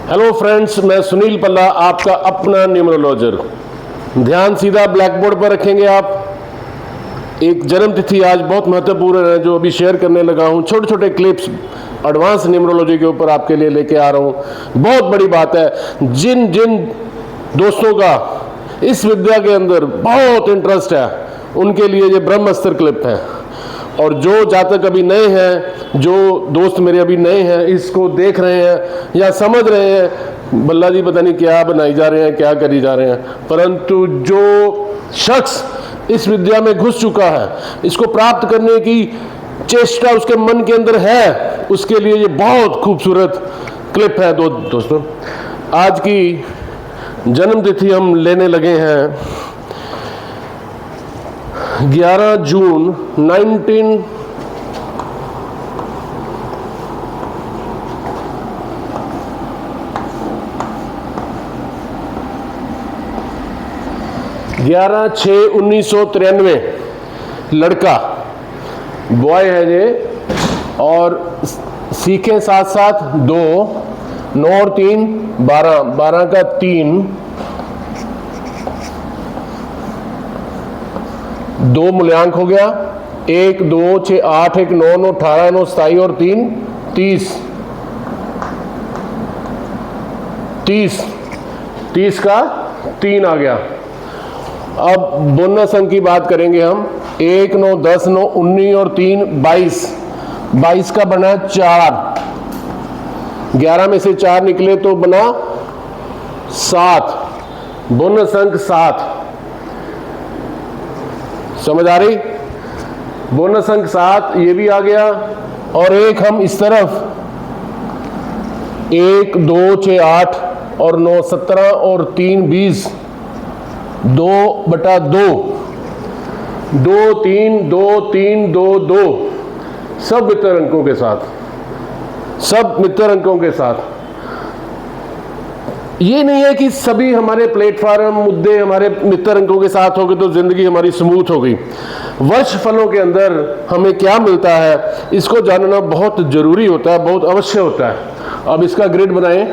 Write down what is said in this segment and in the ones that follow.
Hello friends, मैं सुनील पल्ला, आपका अपना न्यूमरोलॉजर। ध्यान सीधा ब्लैक बोर्ड पर रखेंगे आप। एक जन्म तिथि आज बहुत महत्वपूर्ण है जो अभी शेयर करने लगा हूँ। छोटे छोटे क्लिप्स एडवांस न्यूमरोलॉजी के ऊपर आपके लिए लेके आ रहा हूँ। बहुत बड़ी बात है, जिन जिन दोस्तों का इस विद्या के अंदर बहुत इंटरेस्ट है उनके लिए ये ब्रह्मास्त्र क्लिप है। और जो जातक अभी नए हैं, जो दोस्त मेरे अभी नए हैं, इसको देख रहे हैं या समझ रहे हैं बल्ला जी पता नहीं क्या बनाई जा रहे हैं, क्या करी जा रहे हैं, परंतु जो शख्स इस विद्या में घुस चुका है, इसको प्राप्त करने की चेष्टा उसके मन के अंदर है, उसके लिए ये बहुत खूबसूरत क्लिप है। दोस्तों, आज की जन्म तिथि हम लेने लगे हैं 11 जून 11/6/1993। लड़का बॉय है ये, और सीखें साथ साथ 2 9 और 3 12 12 का 3 2 मूल्यांक हो गया। 1 2 6 8 1 9 9 18 9 27 और 3 30 30 30 का 3 आ गया। अब बोनस अंक की बात करेंगे हम। 1 9 10 9 19 और 3 22 22 का बना 4। 11 में से 4 निकले तो बना 7। बोनस अंक 7। समझ आ रही? बोनस अंक 7 ये भी आ गया। और एक हम इस तरफ 1 2 6 8 और 9 17 और 3 20 2/2 2 3 2 3 2 2 सब मित्र अंकों के साथ, सब मित्र अंकों के साथ। ये नहीं है कि सभी हमारे प्लेटफॉर्म मुद्दे हमारे मित्र अंकों के साथ हो गए तो जिंदगी हमारी स्मूथ हो गई। वर्ष फलों के अंदर हमें क्या मिलता है इसको जानना बहुत जरूरी होता है, बहुत अवश्य होता है। अब इसका ग्रिड बनाएं।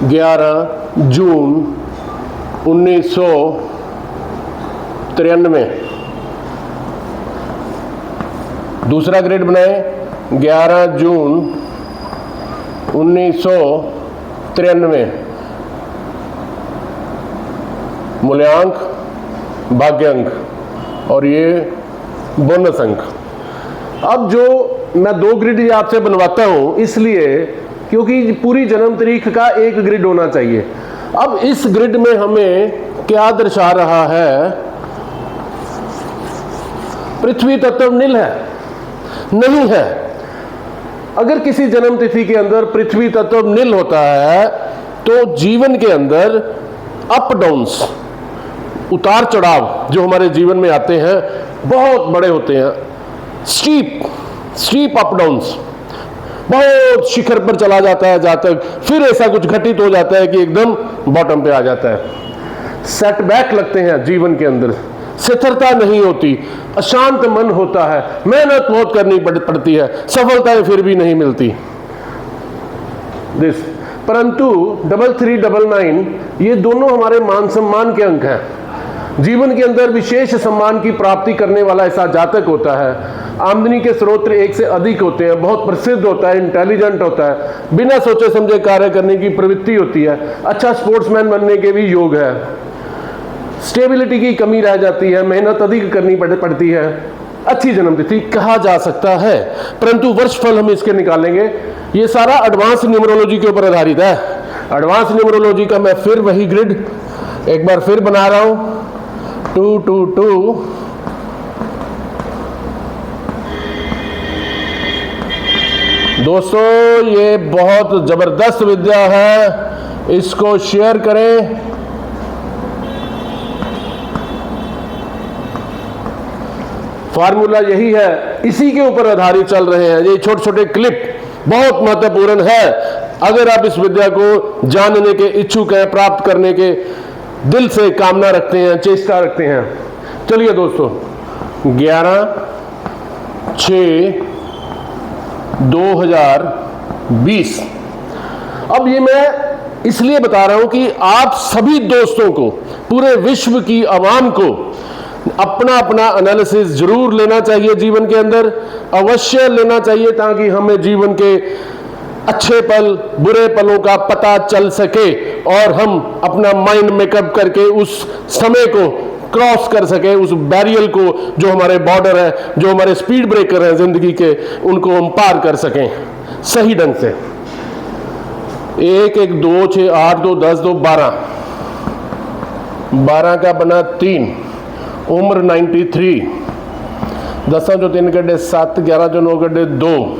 11 जून 1993। दूसरा ग्रिड बनाएं। 11 जून 1993। मूल्यांक भाग्य अंक और ये बोनस अंक। अब जो मैं 2 ग्रिड आपसे बनवाता हूं इसलिए क्योंकि पूरी जन्म तारीख का एक ग्रिड होना चाहिए। अब इस ग्रिड में हमें क्या दर्शा रहा है? पृथ्वी तत्व नील है? नहीं है। अगर किसी जन्म तिथि के अंदर पृथ्वी तत्व नील होता है तो जीवन के अंदर अप डाउन्स, उतार चढ़ाव जो हमारे जीवन में आते हैं बहुत बड़े होते हैं। स्टीप अप डाउन्स, बहुत शिखर पर चला जाता है जातक, फिर ऐसा कुछ घटित हो जाता है कि एकदम बॉटम पे आ जाता है। सेटबैक लगते हैं जीवन के अंदर, स्थिरता नहीं होती, अशांत मन होता है, मेहनत बहुत करनी पड़ती है, सफलताएं फिर भी नहीं मिलती। परंतु 3399 ये दोनों हमारे मान सम्मान के अंक हैं। जीवन के अंदर विशेष सम्मान की प्राप्ति करने वाला ऐसा जातक होता है। आमदनी के स्रोत एक से अधिक होते हैं, बहुत प्रसिद्ध होता है, इंटेलिजेंट होता है, बिना सोचे समझे कार्य करने की प्रवृत्ति होती है, अच्छा स्पोर्ट्समैन बनने के भी योग है। स्टेबिलिटी की कमी रह जाती है, मेहनत अधिक करनी पड़ती है। अच्छी जन्मतिथि कहा जा सकता है, परंतु वर्ष फल हम इसके निकालेंगे। ये सारा एडवांस न्यूमरोलॉजी के ऊपर आधारित है। एडवांस न्यूमरोलॉजी का मैं फिर वही ग्रिड एक बार फिर बना रहा हूं। 2 2 2 दोस्तों, ये बहुत जबरदस्त विद्या है, इसको शेयर करें। फार्मूला यही है, इसी के ऊपर आधारित चल रहे हैं। ये छोटे छोटे क्लिप बहुत महत्वपूर्ण है। अगर आप इस विद्या को जानने के इच्छुक हैं, प्राप्त करने के दिल से कामना रखते हैं, चेष्टा रखते हैं। चलिए दोस्तों, 11/6/2023 20। अब ये मैं इसलिए बता रहा हूं कि आप सभी दोस्तों को, पूरे विश्व की आवाम को अपना अपना एनालिसिस जरूर लेना चाहिए, जीवन के अंदर अवश्य लेना चाहिए, ताकि हमें जीवन के अच्छे पल बुरे पलों का पता चल सके और हम अपना माइंड मेकअप करके उस समय को क्रॉस कर सके, उस बैरियर को, जो हमारे बॉर्डर है, जो हमारे स्पीड ब्रेकर हैं जिंदगी के, उनको हम पार कर सकें सही ढंग से। 1 1 2 6 8 2 10 2 12, 12 का बना 3, उम्र 93, 10 जो 3 गड्ढे 7, 11 जो 9 गड्ढे 2,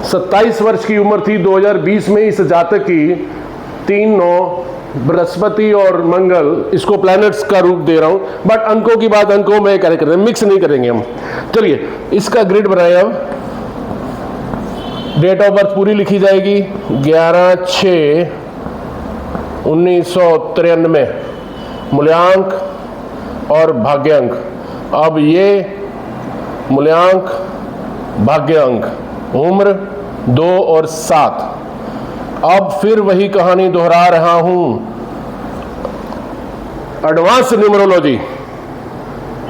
27 वर्ष की उम्र थी 2020 में इस जातक की। 3 9 बृहस्पति और मंगल, इसको प्लैनेट्स का रूप दे रहा हूं, बट अंकों की बात अंकों में क्या करें, मिक्स नहीं करेंगे हम। चलिए इसका ग्रिड बनाए। अब डेट ऑफ बर्थ पूरी लिखी जाएगी, 11/6/1993, मूल्यांक और भाग्यांक। अब ये मूल्यांक भाग्यांक, उम्र 2 और 7। अब फिर वही कहानी दोहरा रहा हूं, एडवांस न्यूमरोलॉजी।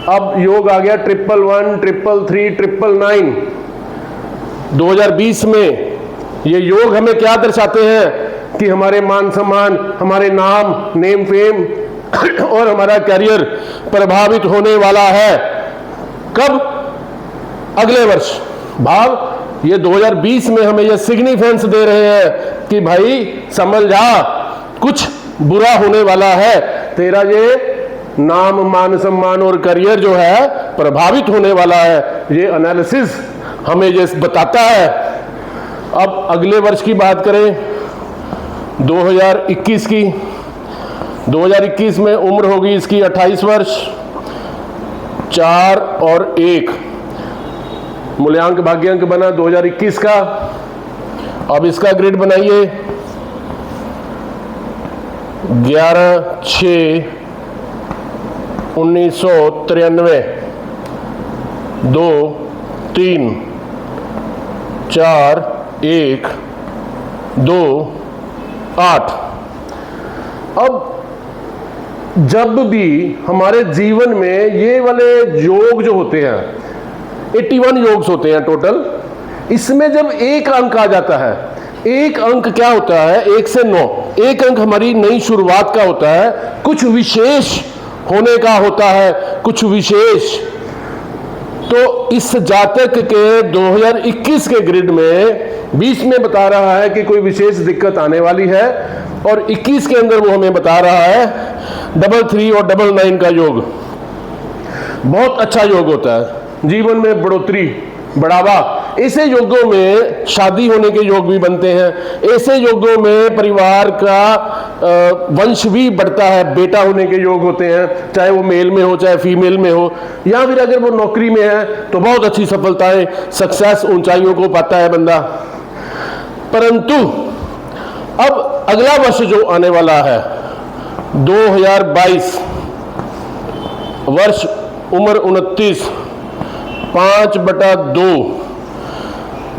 अब योग आ गया 111, 333, 999। 2020 में ये योग हमें क्या दर्शाते हैं कि हमारे मान सम्मान, हमारे नाम, नेम फेम और हमारा करियर प्रभावित होने वाला है। कब? अगले वर्ष। भाव ये 2020 में हमें ये सिग्निफिकेंस दे रहे हैं कि भाई समझ जा, कुछ बुरा होने वाला है, तेरा ये नाम मान सम्मान और करियर जो है प्रभावित होने वाला है। ये एनालिसिस हमें ये बताता है। अब अगले वर्ष की बात करें, 2021 की। 2021 में उम्र होगी इसकी 28 वर्ष, 4 और 1, मूल्यांक भाग्यांक बना 2021 का। अब इसका ग्रिड बनाइए, 11/6/1993, 2 3 4 1 2 8। अब जब भी हमारे जीवन में ये वाले योग जो होते हैं, 81 योग्स होते हैं टोटल, इसमें जब एक अंक आ जाता है, एक अंक क्या होता है, 1 से 9, एक अंक हमारी नई शुरुआत का होता है, कुछ विशेष होने का होता है, कुछ विशेष। तो इस जातक के 2021 के ग्रिड में 20 में बता रहा है कि कोई विशेष दिक्कत आने वाली है, और 21 के अंदर वो हमें बता रहा है 33 और 99 का योग। बहुत अच्छा योग होता है, जीवन में बढ़ोतरी, बढ़ावा। ऐसे योगों में शादी होने के योग भी बनते हैं, ऐसे योगों में परिवार का वंश भी बढ़ता है, बेटा होने के योग होते हैं, चाहे वो मेल में हो चाहे फीमेल में हो, या फिर अगर वो नौकरी में है तो बहुत अच्छी सफलताएं, सक्सेस, ऊंचाइयों को पाता है बंदा। परंतु अब अगला वर्ष जो आने वाला है 2022 वर्ष, उम्र 29, 5/2,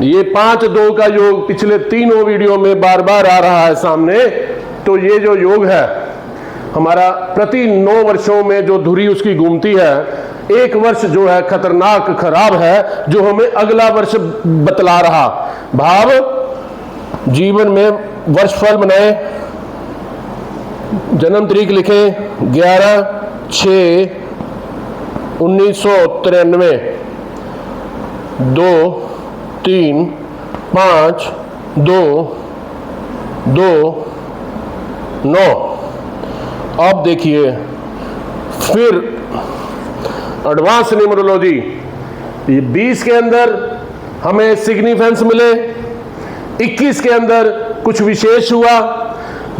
ये 5/2 का योग पिछले तीनों वीडियो में बार बार आ रहा है सामने। तो ये जो योग है हमारा, प्रति 9 वर्षों में जो धुरी उसकी घूमती है, एक वर्ष जो है खतरनाक खराब है, जो हमें अगला वर्ष बतला रहा। भाव जीवन में वर्षफल बनाए, जन्म तारीख लिखें 11/6/1993, 2 3 5 2 2 9। अब देखिए फिर एडवांस न्यूमरोलॉजी, ये 20 के अंदर हमें सिग्निफिकेंस मिले, 21 के अंदर कुछ विशेष हुआ,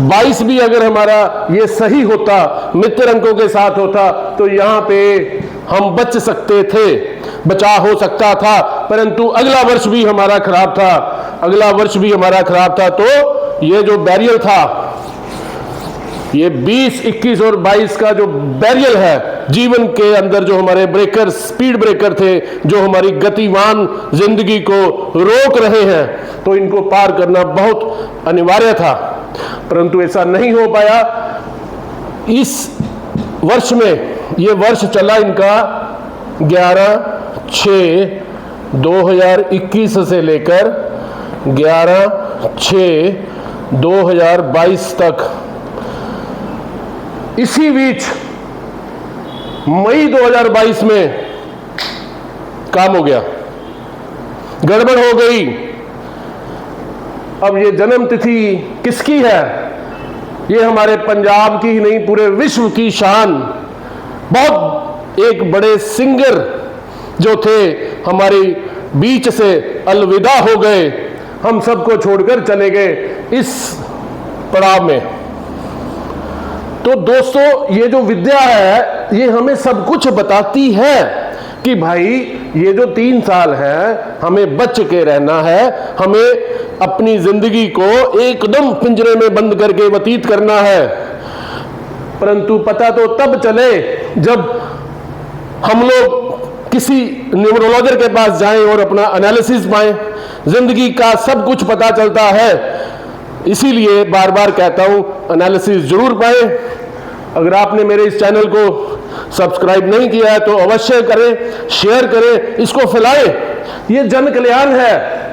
22 भी अगर हमारा ये सही होता, मित्र अंकों के साथ होता, तो यहाँ पे हम बच सकते थे, बचाव हो सकता था। परंतु अगला वर्ष भी हमारा खराब था, अगला वर्ष भी हमारा खराब था। तो ये जो बैरियर था ये 20, 21 और 22 का जो बैरियर है जीवन के अंदर, जो हमारे ब्रेकर, स्पीड ब्रेकर थे, जो हमारी गतिवान जिंदगी को रोक रहे हैं, तो इनको पार करना बहुत अनिवार्य था, परंतु ऐसा नहीं हो पाया। इस वर्ष में, ये वर्ष चला इनका 11/6/2021 से लेकर 11/6/2022 तक। इसी बीच मई 2022 में काम हो गया, गड़बड़ हो गई। अब ये जन्म तिथि किसकी है? ये हमारे पंजाब की ही नहीं, पूरे विश्व की शान, बहुत एक बड़े सिंगर जो थे हमारी बीच से अलविदा हो गए, हम सबको छोड़कर चले गए इस पड़ाव में। तो दोस्तों, ये जो विद्या है ये हमें सब कुछ बताती है कि भाई ये जो 3 साल है हमें बच के रहना है, हमें अपनी जिंदगी को एकदम पिंजरे में बंद करके व्यतीत करना है। परंतु पता तो तब चले जब हम लोग किसी न्यूमरोलॉजर के पास जाएं और अपना एनालिसिस पाएं। जिंदगी का सब कुछ पता चलता है, इसीलिए बार बार कहता हूं एनालिसिस जरूर पाएं। अगर आपने मेरे इस चैनल को सब्सक्राइब नहीं किया है तो अवश्य करें, शेयर करें, इसको फैलाएं। ये जन कल्याण है।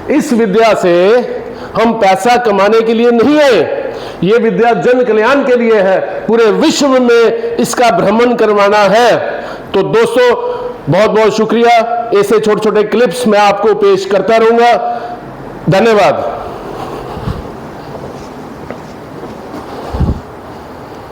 इस विद्या से हम पैसा कमाने के लिए नहीं आए, ये विद्या जन कल्याण के लिए है, पूरे विश्व में इसका भ्रमण करवाना है। तो दोस्तों, बहुत बहुत शुक्रिया। ऐसे छोटे छोटे क्लिप्स मैं आपको पेश करता रहूंगा। धन्यवाद।